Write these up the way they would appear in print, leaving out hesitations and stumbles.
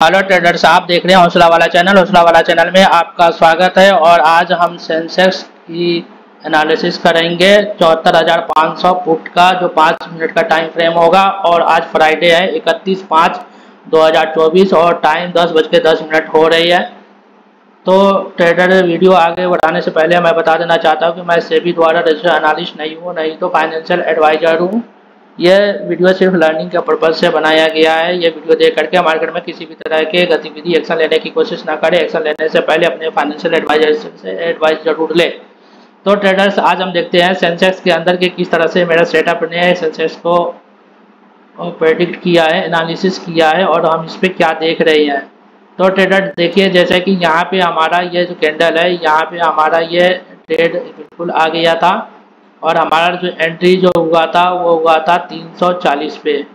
Hello traders, आप देख रहे हैं हौसला वाला चैनल। हौसला वाला चैनल में आपका स्वागत है। और आज हम सेंसेक्स की एनालिसिस करेंगे 74,500 फुट का, जो 5 मिनट का टाइम फ्रेम होगा। और आज फ्राइडे है 31/5/2024 और टाइम 10:10 हो रही है। तो ट्रेडर, वीडियो आगे बढ़ाने से पहले मैं बता देना चाहता हूँ कि मैं सेबी द्वारा रजिस्टर्ड एनालिस्ट नहीं हूँ, नहीं तो फाइनेंशियल एडवाइजर हूँ। यह वीडियो सिर्फ लर्निंग के पर्पज से बनाया गया है। ये वीडियो देख करके मार्केट में किसी भी तरह के गतिविधि एक्शन लेने की कोशिश ना करें। एक्शन लेने से पहले अपने फाइनेंशियल एडवाइजर से एडवाइस जरूर ले। तो ट्रेडर्स, आज हम देखते हैं सेंसेक्स के अंदर के किस तरह से मेरा सेटअप ने सेंसेक्स को प्रेडिक्ट किया है, एनालिसिस किया है और हम इस पर क्या देख रहे हैं। तो ट्रेडर देखिए, जैसे कि यहाँ पे हमारा ये जो कैंडल है, यहाँ पे हमारा ये ट्रेड बिल्कुल आ गया था और हमारा जो एंट्री जो हुआ था वो हुआ था 340 पे।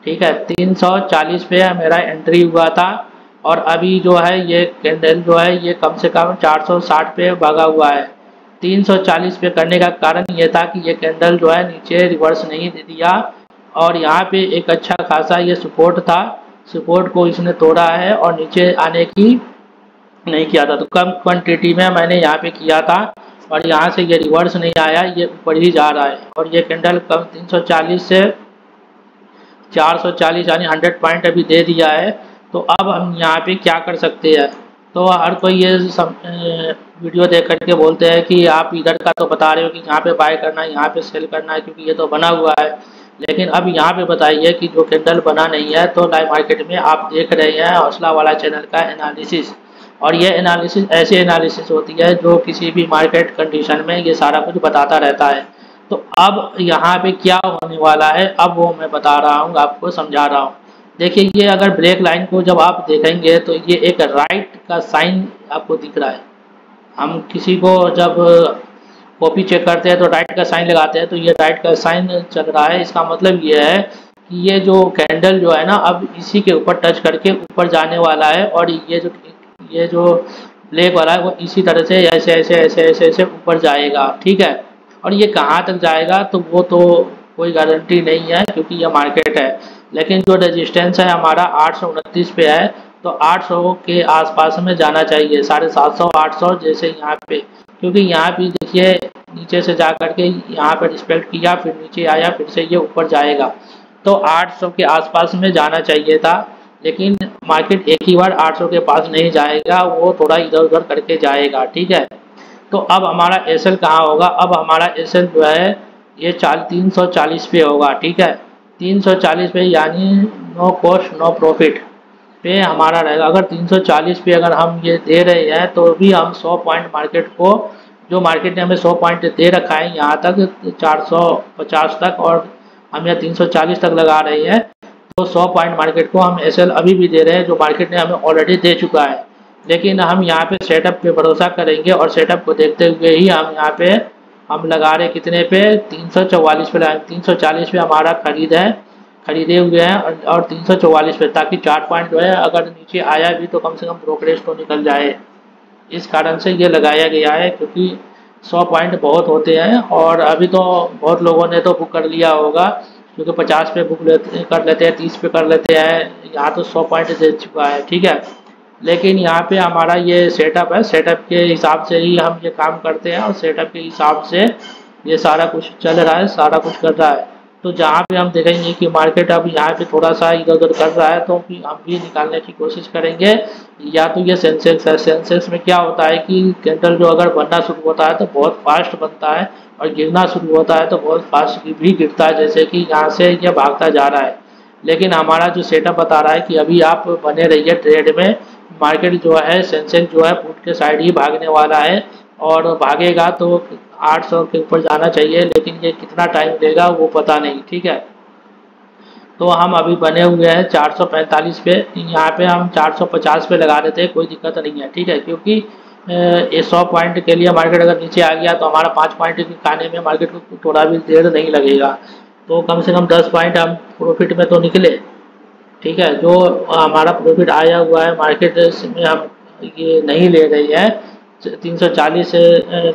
ठीक है, 340 पे मेरा एंट्री हुआ था। और अभी जो है ये कैंडल जो है ये कम से कम 460 पे भागा हुआ है। 340 पे करने का कारण ये था कि ये कैंडल जो है नीचे रिवर्स नहीं दे दिया और यहाँ पे एक अच्छा खासा ये सपोर्ट था। सपोर्ट को इसने तोड़ा है और नीचे आने की नहीं किया था। तो कम क्वांटिटी में मैंने यहाँ पे किया था और यहाँ से ये रिवर्स नहीं आया, ये ऊपर ही जा रहा है। और ये कैंडल कम 340 से 440 यानी 100 पॉइंट अभी दे दिया है। तो अब हम यहाँ पे क्या कर सकते हैं। तो हर कोई ये वीडियो देख करके बोलते हैं कि आप इधर का तो बता रहे हो कि यहाँ पे बाय करना है, यहाँ पे सेल करना है, क्योंकि ये तो बना हुआ है। लेकिन अब यहाँ पे बताइए कि जो कैंडल बना नहीं है। तो लाइव मार्केट में आप देख रहे हैं हौसला वाला चैनल का एनालिसिस। और ये एनालिसिस ऐसी एनालिसिस होती है जो किसी भी मार्केट कंडीशन में ये सारा कुछ बताता रहता है। तो अब यहाँ पे क्या होने वाला है, अब वो मैं बता रहा हूँ, आपको समझा रहा हूँ। देखिए, ये अगर ब्रेक लाइन को जब आप देखेंगे तो ये एक राइट का साइन आपको दिख रहा है। हम किसी को जब कॉपी चेक करते हैं तो राइट का साइन लगाते हैं, तो ये राइट का साइन चल रहा है। इसका मतलब ये है कि ये जो कैंडल जो है ना, अब इसी के ऊपर टच करके ऊपर जाने वाला है। और ये जो ब्लैक वाला है वो इसी तरह से ऐसे ऐसे ऐसे ऐसे ऐसे ऊपर जाएगा। ठीक है, और ये कहाँ तक जाएगा तो वो तो कोई गारंटी नहीं है, क्योंकि ये मार्केट है। लेकिन जो रेजिस्टेंस है हमारा 829 पे है, तो 800 के आसपास में जाना चाहिए, 750 800 जैसे यहाँ पे। क्योंकि यहाँ पे देखिए नीचे से जा करके यहाँ पे रिस्पेक्ट किया, फिर नीचे आया, फिर से ये ऊपर जाएगा। तो 800 के आसपास में जाना चाहिए था। लेकिन मार्केट एक ही बार 800 के पास नहीं जाएगा, वो थोड़ा इधर उधर करके जाएगा। ठीक है, तो अब हमारा एसएल कहाँ होगा। अब हमारा एसएल जो है ये 340 पे होगा। ठीक है, 340 पे यानी नो कॉस्ट नो प्रॉफिट पे हमारा रहेगा। अगर 340 पे अगर हम ये दे रहे हैं तो भी हम 100 पॉइंट मार्केट को, जो मार्केट ने हमें 100 पॉइंट दे रखा है यहाँ तक 450 तक, और हम यहाँ 340 तक लगा रहे हैं, तो 100 पॉइंट मार्केट को हम एसएल अभी भी दे रहे हैं, जो मार्केट ने हमें ऑलरेडी दे चुका है। लेकिन हम यहाँ पे सेटअप पे भरोसा करेंगे और सेटअप को देखते हुए ही हम यहाँ पे हम लगा रहे कितने पे, 344 पे लगाएंगे। 340 पे हमारा खरीदे हुए हैं और 344 पे, ताकि 4 पॉइंट जो है अगर नीचे आया भी तो कम से कम ब्रोकरेज तो निकल जाए। इस कारण से ये लगाया गया है, क्योंकि 100 पॉइंट बहुत होते हैं। और अभी तो बहुत लोगों ने तो बुक कर लिया होगा, क्योंकि 50 पे बुक कर लेते हैं, 30 पे कर लेते हैं। यहाँ तो 100 पॉइंट दे चुका है। ठीक है, लेकिन यहाँ पे हमारा ये सेटअप है, सेटअप के हिसाब से ही हम ये काम करते हैं और सेटअप के हिसाब से ये सारा कुछ चल रहा है, सारा कुछ कर रहा है। तो जहाँ पे हम देखेंगे कि मार्केट अब यहाँ पे थोड़ा सा इधर उधर कर रहा है, तो फिर हम भी निकालने की कोशिश करेंगे। या तो ये सेंसेक्स है, सेंसेक्स में क्या होता है कि कैंडल जो अगर बनना शुरू होता है तो बहुत फास्ट बनता है, और गिरना शुरू होता है तो बहुत फास्ट भी गिरता है, जैसे कि यहाँ से ये भागता जा रहा है। लेकिन हमारा जो सेटअप बता रहा है कि अभी आप बने रहिए ट्रेड में। मार्केट जो है, सेंसेक्स जो है पुट के साइड ही भागने वाला है, और भागेगा तो 800 के ऊपर जाना चाहिए, लेकिन ये कितना टाइम लेगा वो पता नहीं। ठीक है, तो हम अभी बने हुए हैं 445 पे। यहाँ पे हम 450 पे लगा देते हैं, कोई दिक्कत नहीं है। ठीक है, क्योंकि ये 100 पॉइंट के लिए मार्केट अगर नीचे आ गया तो हमारा 5 पॉइंट खाने में मार्केट को थोड़ा भी देर नहीं लगेगा। तो कम से कम 10 पॉइंट हम प्रॉफिट में तो निकले। ठीक है, जो हमारा प्रॉफिट आया हुआ है मार्केट में हम ये नहीं ले रही है। 340 से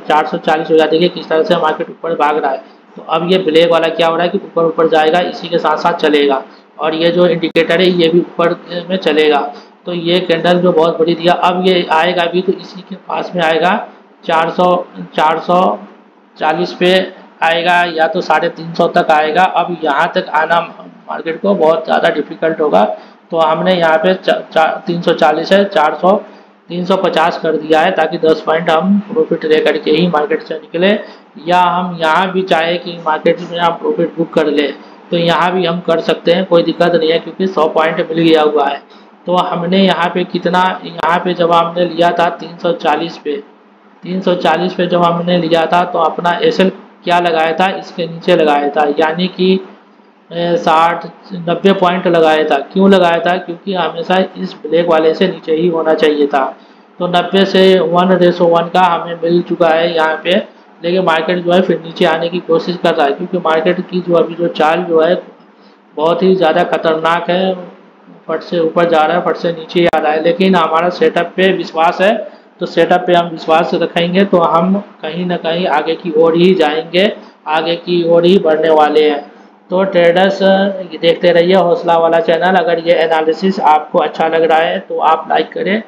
440 हो जाती है, किस तरह से मार्केट ऊपर भाग रहा है। तो अब ये ब्लैक वाला क्या हो रहा है कि ऊपर ऊपर जाएगा, इसी के साथ साथ चलेगा। और ये जो इंडिकेटर है ये भी ऊपर में चलेगा। तो ये कैंडल जो बहुत बड़ी दिया, अब ये आएगा भी तो इसी के पास में आएगा 440 पे आएगा या तो 350 तक आएगा। अब यहाँ तक आना मार्केट को बहुत ज़्यादा डिफिकल्ट होगा। तो हमने यहाँ पे 340 है 350 कर दिया है ताकि 10 पॉइंट हम प्रॉफिट ले करके ही मार्केट से निकले, या हम यहाँ भी चाहे कि मार्केट में हम प्रॉफिट बुक कर ले तो यहाँ भी हम कर सकते हैं, कोई दिक्कत नहीं है क्योंकि 100 पॉइंट मिल गया हुआ है। तो हमने यहाँ पे कितना, यहाँ पे जब हमने लिया था 340 पे, 340 पे जब हमने लिया था तो अपना एसएल क्या लगाया था, इसके नीचे लगाया था, यानी कि 60-90 पॉइंट लगाया था। क्यों लगाया था, क्योंकि हमेशा इस ब्लैक वाले से नीचे ही होना चाहिए था। तो 90 से 1:1 का हमें मिल चुका है यहाँ पे, लेकिन मार्केट जो है फिर नीचे आने की कोशिश कर रहा है क्योंकि मार्केट की जो अभी जो चाल जो है बहुत ही ज़्यादा खतरनाक है। फट से ऊपर जा रहा है, फट से नीचे आ रहा है, लेकिन हमारा सेटअप पे विश्वास है। तो सेटअप पे हम विश्वास रखेंगे तो हम कहीं ना कहीं आगे की ओर ही जाएंगे, आगे की ओर ही बढ़ने वाले हैं। तो ट्रेडर्स देखते रहिए हौसला वाला चैनल। अगर ये एनालिसिस आपको अच्छा लग रहा है तो आप लाइक करें,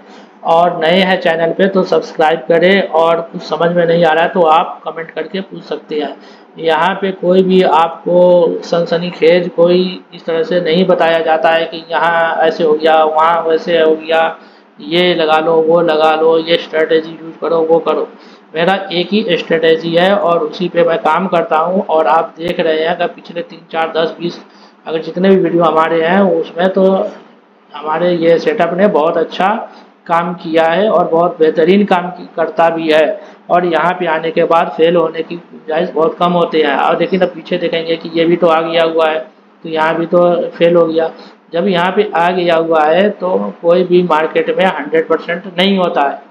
और नए हैं चैनल पे तो सब्सक्राइब करें, और कुछ समझ में नहीं आ रहा है तो आप कमेंट करके पूछ सकते हैं। यहाँ पे कोई भी आपको सनसनीखेज कोई इस तरह से नहीं बताया जाता है कि यहाँ ऐसे हो गया, वहाँ वैसे हो गया, ये लगा लो, वो लगा लो, ये स्ट्रेटेजी यूज करो, वो करो। मेरा एक ही स्ट्रेटेजी है और उसी पे मैं काम करता हूँ। और आप देख रहे हैं अगर पिछले 3-4-10-20 अगर जितने भी वीडियो हमारे हैं उसमें तो हमारे ये सेटअप ने बहुत अच्छा काम किया है और बहुत बेहतरीन काम करता भी है। और यहाँ पे आने के बाद फेल होने की गुंजाइश बहुत कम होते हैं। और लेकिन अब पीछे देखेंगे कि ये भी तो आ गया हुआ है, तो यहाँ भी तो फेल हो गया। जब यहाँ पे आ गया हुआ है तो कोई भी मार्केट में 100% नहीं होता है,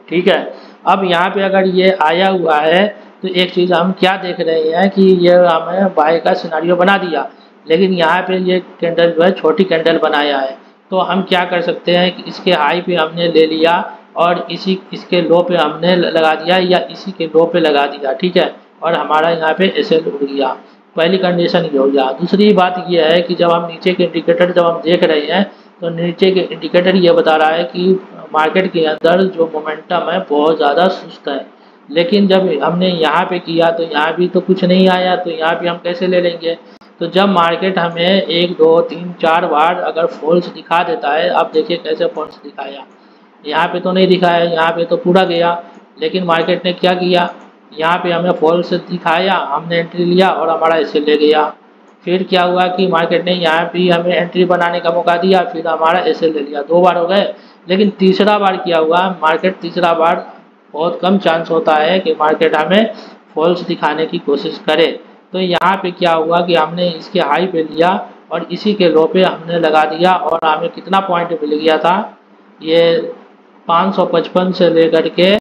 ठीक है। अब यहाँ पे अगर ये आया हुआ है तो एक चीज़ हम क्या देख रहे हैं कि ये हमें बाय का सिनारियो बना दिया, लेकिन यहाँ पे ये कैंडल जो है छोटी कैंडल बनाया है। तो हम क्या कर सकते हैं कि इसके हाई पे हमने ले लिया और इसके लो पे हमने लगा दिया, या इसी के लो पे लगा दिया, ठीक है, और हमारा यहाँ पे एसएल उड़ गया। पहली कंडीशन ये हो गया। दूसरी बात ये है कि जब हम नीचे के इंडिकेटर जब हम देख रहे हैं तो नीचे के इंडिकेटर ये बता रहा है कि मार्केट के अंदर जो मोमेंटम है बहुत ज़्यादा सुस्त है। लेकिन जब हमने यहाँ पे किया तो यहाँ भी तो कुछ नहीं आया, तो यहाँ भी हम कैसे ले लेंगे। तो जब मार्केट हमें 1-2-3-4 बार अगर फॉल्स दिखा देता है, अब देखिए कैसे फॉल्स दिखाया, यहाँ पे तो नहीं दिखाया, यहाँ पे तो पूरा गया, लेकिन मार्केट ने क्या किया, यहाँ पे हमें फॉल्स दिखाया, हमने एंट्री लिया और हमारा ऐसे ले गया। फिर क्या हुआ कि मार्केट ने यहाँ भी हमें एंट्री बनाने का मौका दिया, फिर हमारा ऐसे ले लिया। 2 बार हो गए, लेकिन तीसरा बार क्या हुआ, मार्केट तीसरा बार बहुत कम चांस होता है कि मार्केट हमें फॉल्स दिखाने की कोशिश करे। तो यहाँ पे क्या हुआ कि हमने इसके हाई पे लिया और इसी के लो पे हमने लगा दिया, और हमें कितना पॉइंट मिल गया था, ये 555 से लेकर के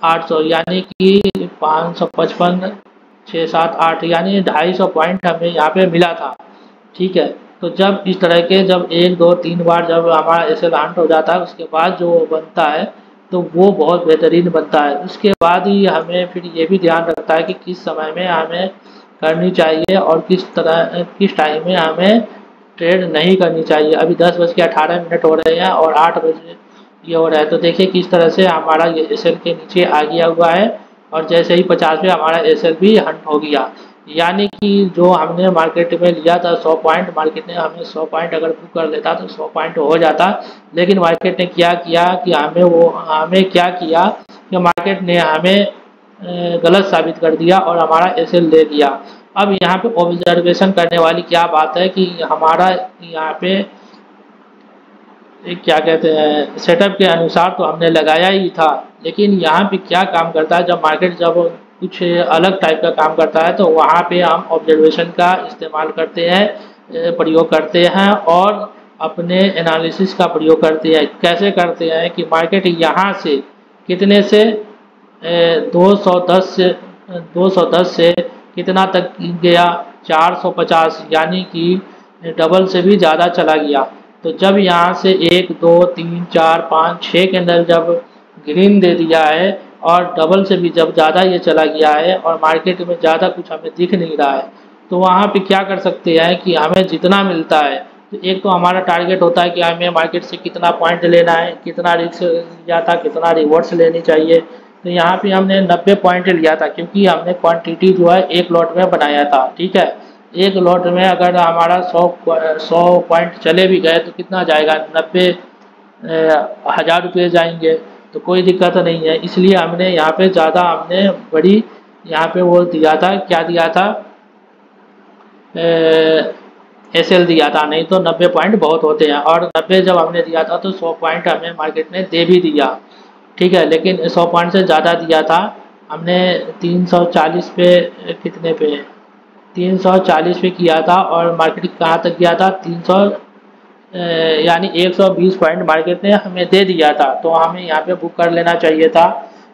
800 यानी कि 555 6-7-8 यानी 250 पॉइंट हमें यहाँ पे मिला था, ठीक है। तो जब इस तरह के जब 1-2-3 बार जब हमारा ऐसे लॉन्ट हो जाता है उसके बाद जो बनता है तो वो बहुत बेहतरीन बनता है। उसके बाद ही हमें फिर ये भी ध्यान रखता है कि किस समय में हमें करनी चाहिए और किस टाइम में हमें ट्रेड नहीं करनी चाहिए। अभी 10:18 हो रहे हैं और 8 बजे ये हो रहा है, तो देखिए किस तरह से हमारा ये एसएल के नीचे आ गया हुआ है, और जैसे ही 50 पे हमारा एसएल भी हंट हो गया। यानी कि जो हमने मार्केट में लिया था 100 पॉइंट, मार्केट ने हमें 100 पॉइंट अगर बुक कर लेता तो 100 पॉइंट हो जाता, लेकिन मार्केट ने क्या किया कि हमें क्या किया कि मार्केट ने हमें गलत साबित कर दिया और हमारा एसएल ले दिया। अब यहाँ पे ऑब्जर्वेशन करने वाली क्या बात है कि हमारा यहाँ पे क्या कहते हैं सेटअप के अनुसार तो हमने लगाया ही था, लेकिन यहाँ पे क्या काम करता है, जब मार्केट जब कुछ अलग टाइप का काम करता है तो वहाँ पे हम ऑब्जर्वेशन का इस्तेमाल करते हैं, प्रयोग करते हैं और अपने एनालिसिस का प्रयोग करते हैं। कैसे करते हैं कि मार्केट यहाँ से कितने से 210 से कितना तक गया, 450, यानी कि डबल से भी ज़्यादा चला गया। तो जब यहाँ से 1 2 3 4 5 6 कैंडल जब ग्रीन दे दिया है और डबल से भी जब ज़्यादा ये चला गया है और मार्केट में ज़्यादा कुछ हमें दिख नहीं रहा है, तो वहाँ पे क्या कर सकते हैं कि हमें जितना मिलता है, तो एक तो हमारा टारगेट होता है कि हमें मार्केट से कितना पॉइंट लेना है, कितना रिस्क लिया था, कितना रिवॉर्ड्स लेनी चाहिए। तो यहाँ पे हमने 90 पॉइंट लिया था, क्योंकि हमने क्वांटिटी जो है एक लॉट में बनाया था। ठीक है, एक लॉट में अगर हमारा 100 पॉइंट चले भी गए तो कितना जाएगा, 90 हज़ार रुपये जाएंगे, तो कोई दिक्कत नहीं है। इसलिए हमने यहाँ पे ज़्यादा हमने बड़ी यहाँ पे वो दिया था, क्या दिया था, एसएल दिया था। नहीं तो 90 पॉइंट बहुत होते हैं, और 90 जब हमने दिया था तो 100 पॉइंट हमें मार्केट ने दे भी दिया। ठीक है, लेकिन 100 पॉइंट से ज़्यादा दिया था हमने। 340 पे, कितने पे, 340 पे किया था, और मार्केट कहाँ तक गया था, 300, यानी 120 पॉइंट मार्केट ने हमें दे दिया था। तो हमें यहाँ पे बुक कर लेना चाहिए था।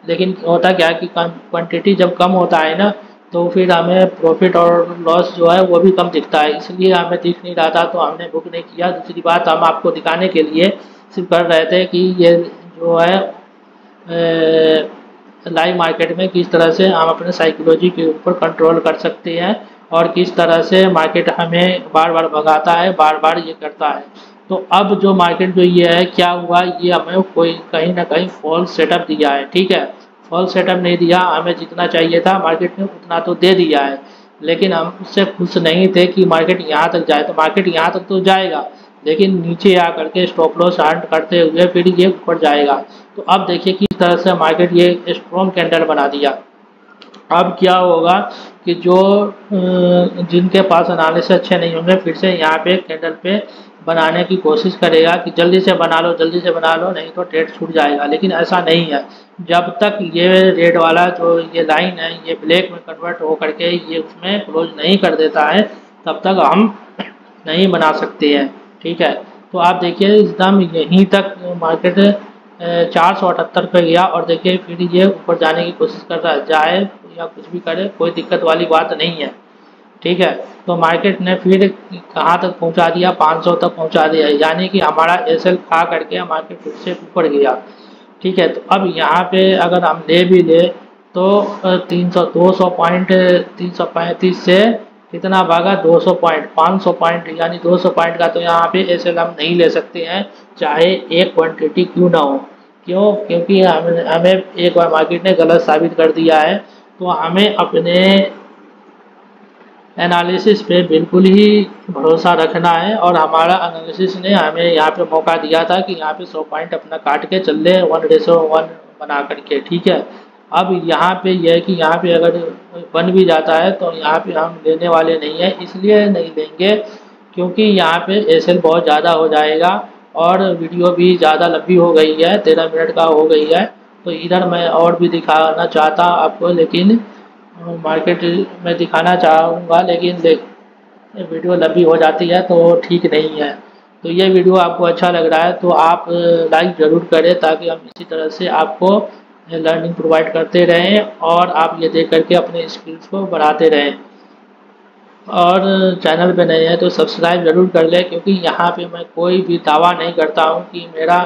लेकिन होता क्या है कि क्वांटिटी जब कम होता है ना, तो फिर हमें प्रॉफिट और लॉस जो है वो भी कम दिखता है, इसलिए हमें दिख नहीं रहा था, तो हमने बुक नहीं किया। दूसरी बात, हम आपको दिखाने के लिए सिर्फ कर रहे थे कि ये जो है लाइव मार्केट में किस तरह से हम अपने साइकोलॉजी के ऊपर कंट्रोल कर सकते हैं, और किस तरह से मार्केट हमें बार बार भगाता है, बार बार ये करता है। तो अब जो मार्केट जो ये है, क्या हुआ, ये हमें कोई कहीं ना कहीं फॉल्स सेटअप दिया है। ठीक है, फॉल्स सेटअप नहीं दिया, हमें जितना चाहिए था मार्केट ने उतना तो दे दिया है, लेकिन हम उससे खुश नहीं थे कि मार्केट यहाँ तक जाए। तो मार्केट यहाँ तक तो जाएगा, लेकिन नीचे आ करके स्टॉप लॉस हंट करते हुए फिर ये ऊपर जाएगा। तो अब देखिए किस तरह से मार्केट ये स्ट्रॉन्ग कैंडल बना दिया। अब क्या होगा कि जो जिनके पास एनालिसिस अच्छे नहीं होंगे, फिर से यहाँ पे कैंडल पे बनाने की कोशिश करेगा कि जल्दी से बना लो, जल्दी से बना लो, नहीं तो ट्रेड छूट जाएगा। लेकिन ऐसा नहीं है, जब तक ये रेड वाला जो ये लाइन है ये ब्लैक में कन्वर्ट हो करके ये उसमें क्लोज नहीं कर देता है, तब तक हम नहीं बना सकते हैं। ठीक है, तो आप देखिए एकदम यहीं तक मार्केट 478 पे गया, और देखिए फिर ये ऊपर जाने की कोशिश कर रहा है, जाए या कुछ भी करे कोई दिक्कत वाली बात नहीं है। ठीक है, तो मार्केट ने फिर कहाँ तक पहुँचा दिया, 500 तक पहुँचा दिया, यानी कि हमारा एसएल खा करके मार्केट फिर से ऊपर गया। ठीक है, तो अब यहाँ पे अगर हम ले भी ले तो 200 पॉइंट, 335 से कितना भागा, 200 पॉइंट, 500 पॉइंट, यानी 200 पॉइंट का तो यहाँ पे एसएल हम नहीं ले सकते हैं, चाहे एक क्वांटिटी क्यों ना हो। क्यों, क्योंकि हमें एक बार मार्केट ने गलत साबित कर दिया है। तो हमें अपने एनालिसिस पे बिल्कुल ही भरोसा रखना है, और हमारा एनालिसिस ने हमें यहाँ पे मौका दिया था कि यहाँ पे 100 पॉइंट अपना काट के चल ले 1:1 बना करके। ठीक है, अब यहाँ पे यह है कि यहाँ पे अगर बन भी जाता है तो यहाँ पे हम लेने वाले नहीं हैं, इसलिए नहीं लेंगे क्योंकि यहाँ पे एसएल बहुत ज़्यादा हो जाएगा, और वीडियो भी ज़्यादा लंबी हो गई है, 13 मिनट का हो गई है। तो इधर मैं और भी दिखाना चाहता आपको, लेकिन मार्केट में दिखाना चाहूँगा, लेकिन वीडियो लंबी हो जाती है तो ठीक नहीं है। तो ये वीडियो आपको अच्छा लग रहा है तो आप लाइक ज़रूर करें, ताकि हम इसी तरह से आपको लर्निंग प्रोवाइड करते रहें, और आप ये देख करके अपने स्किल्स को बढ़ाते रहें। और चैनल पे नए हैं तो सब्सक्राइब ज़रूर कर लें, क्योंकि यहाँ पे मैं कोई भी दावा नहीं करता हूँ कि मेरा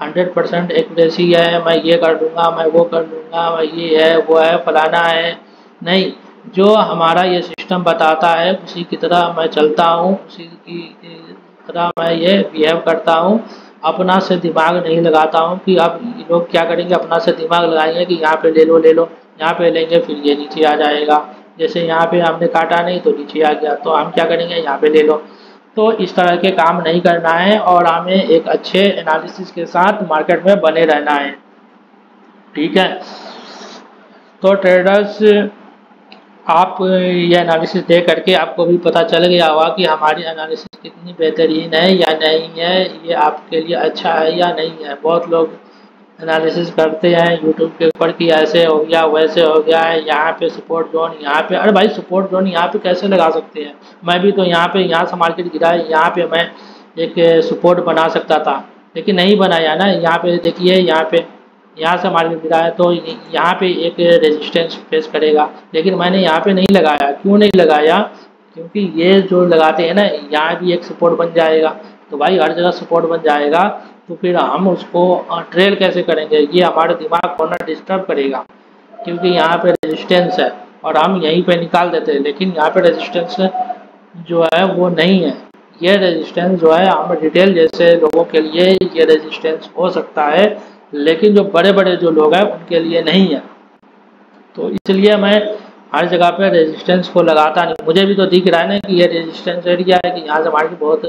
100% एक्यूरेसी है, मैं ये कर दूँगा, मैं वो कर दूँगा, मैं ये है वो है फलाना है। नहीं, जो हमारा ये सिस्टम बताता है उसी की तरह मैं चलता हूँ, उसी की तरह मैं ये बिहेव करता हूँ। अपना से दिमाग नहीं लगाता हूँ कि अब लोग क्या करेंगे, अपना से दिमाग लगाएंगे कि यहाँ पे ले लो ले लो, यहाँ पे लेंगे फिर ये नीचे आ जाएगा। जैसे यहाँ पे हमने काटा नहीं तो नीचे आ गया, तो हम क्या करेंगे, यहाँ पे ले लो। तो इस तरह के काम नहीं करना है, और हमें एक अच्छे एनालिसिस के साथ मार्केट में बने रहना है। ठीक है, तो ट्रेडर्स आप ये एनालिसिस दे करके आपको भी पता चल गया होगा कि हमारी एनालिसिस कितनी बेहतरीन है या नहीं है, ये आपके लिए अच्छा है या नहीं है। बहुत लोग एनालिसिस करते हैं यूट्यूब के ऊपर कि ऐसे हो गया वैसे हो गया है, यहाँ पे सपोर्ट जोन, यहाँ पे, अरे भाई सपोर्ट जोन यहाँ पे कैसे लगा सकते हैं। मैं भी तो यहाँ पे, यहाँ से मार्केट गिरा है, यहाँ पे मैं एक सपोर्ट बना सकता था, लेकिन नहीं बनाया ना। यहाँ पे देखिए, यहाँ से मार्केट गिरा है तो यहाँ पे एक रेजिस्टेंस फेस करेगा, लेकिन मैंने यहाँ पे नहीं लगाया। क्यों नहीं लगाया, क्योंकि ये जो लगाते हैं ना, यहाँ भी एक सपोर्ट बन जाएगा। तो भाई हर जगह सपोर्ट बन जाएगा, तो फिर हम उसको ट्रेल कैसे करेंगे, ये हमारे दिमाग को ना डिस्टर्ब करेगा, क्योंकि यहाँ पे रेजिस्टेंस है। और हम यहीं पे निकाल देते हैं, लेकिन यहाँ पे रेजिस्टेंस जो है वो नहीं है। ये रेजिस्टेंस जो है हम रिटेल जैसे लोगों के लिए ये रेजिस्टेंस हो सकता है, लेकिन जो बड़े बड़े जो लोग हैं उनके लिए नहीं है। तो इसलिए मैं हर जगह पे रेजिस्टेंस को लगाता नहीं। मुझे भी तो दिख रहा है ना कि ये रेजिस्टेंस एरिया है, कि यहाँ से मार्केट बहुत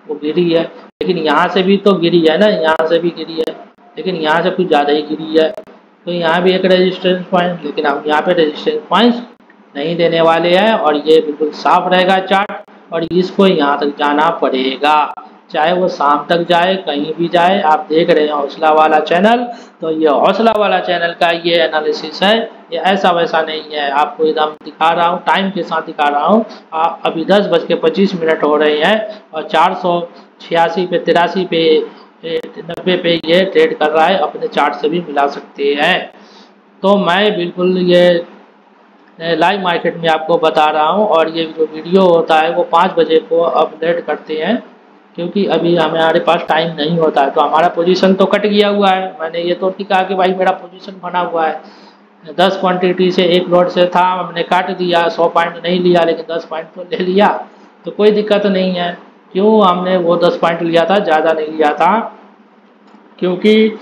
वो गिरी है, लेकिन यहाँ से भी तो गिरी है ना, यहाँ से भी गिरी है, लेकिन यहाँ से कुछ ज़्यादा ही गिरी है। तो यहाँ भी एक रेजिस्टेंस पॉइंट, लेकिन हम यहाँ पे रेजिस्टेंस पॉइंट्स नहीं देने वाले हैं, और ये बिल्कुल साफ रहेगा चार्ट, और इसको यहाँ तक जाना पड़ेगा, चाहे वो शाम तक जाए, कहीं भी जाए। आप देख रहे हैं हौसला वाला चैनल, तो ये हौसला वाला चैनल का ये एनालिसिस है, ये ऐसा वैसा नहीं है। आपको एकदम दिखा रहा हूँ, टाइम के साथ दिखा रहा हूँ। अभी 10:25 हो रहे हैं और 486 पे 83 पे 90 पे ये ट्रेड कर रहा है। अपने चार्ट से भी मिला सकते हैं। तो मैं बिल्कुल ये लाइव मार्केट में आपको बता रहा हूँ, और ये जो वीडियो होता है वो 5 बजे को अपडेट करते हैं, क्योंकि अभी हमारे पास टाइम नहीं होता है। तो हमारा पोजीशन तो कट गया हुआ है, मैंने ये तो नहीं कहा कि भाई मेरा पोजीशन बना हुआ है। 10 क्वांटिटी से एक लॉट से था, हमने काट दिया, 100 पॉइंट नहीं लिया, लेकिन 10 पॉइंट तो ले लिया, तो कोई दिक्कत नहीं है। क्यों हमने वो 10 पॉइंट लिया था, ज़्यादा नहीं लिया था? क्योंकि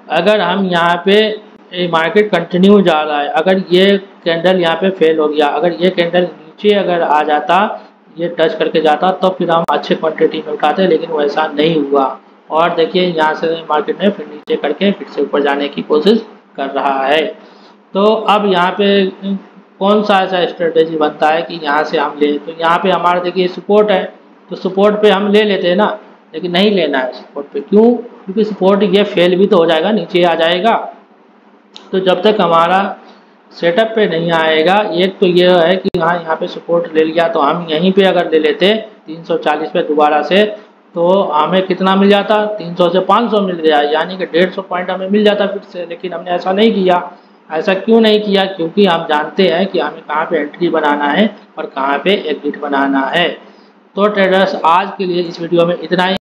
अगर हम यहाँ पे मार्केट कंटिन्यू जा रहा है, अगर ये कैंडल यहाँ पे फेल हो गया, अगर ये कैंडल नीचे अगर आ जाता, ये टच करके जाता, तो फिर हम अच्छे क्वांटिटी में उठाते, लेकिन वैसा नहीं हुआ। और देखिए यहाँ से मार्केट ने फिर नीचे करके फिर से ऊपर जाने की कोशिश कर रहा है। तो अब यहाँ पे कौन सा ऐसा स्ट्रेटेजी बनता है कि यहाँ से हम ले, तो यहाँ पे हमारा देखिए सपोर्ट है, तो सपोर्ट पे हम ले लेते हैं ना, लेकिन नहीं लेना है सपोर्ट पे। क्यों? क्योंकि सपोर्ट ये फेल भी तो हो जाएगा, नीचे आ जाएगा। तो जब तक हमारा सेटअप पे नहीं आएगा, एक तो ये है कि हाँ यहाँ पे सपोर्ट ले लिया, तो हम यहीं पे अगर ले लेते 340 पे दोबारा से, तो हमें कितना मिल जाता? 300 से 500 मिल गया, यानी कि 150 पॉइंट हमें मिल जाता फिर से। लेकिन हमने ऐसा नहीं किया। ऐसा क्यों नहीं किया? क्योंकि हम जानते हैं कि हमें कहाँ पे एंट्री बनाना है और कहाँ पे एग्जिट बनाना है। तो ट्रेडर्स, आज के लिए इस वीडियो में इतना ही।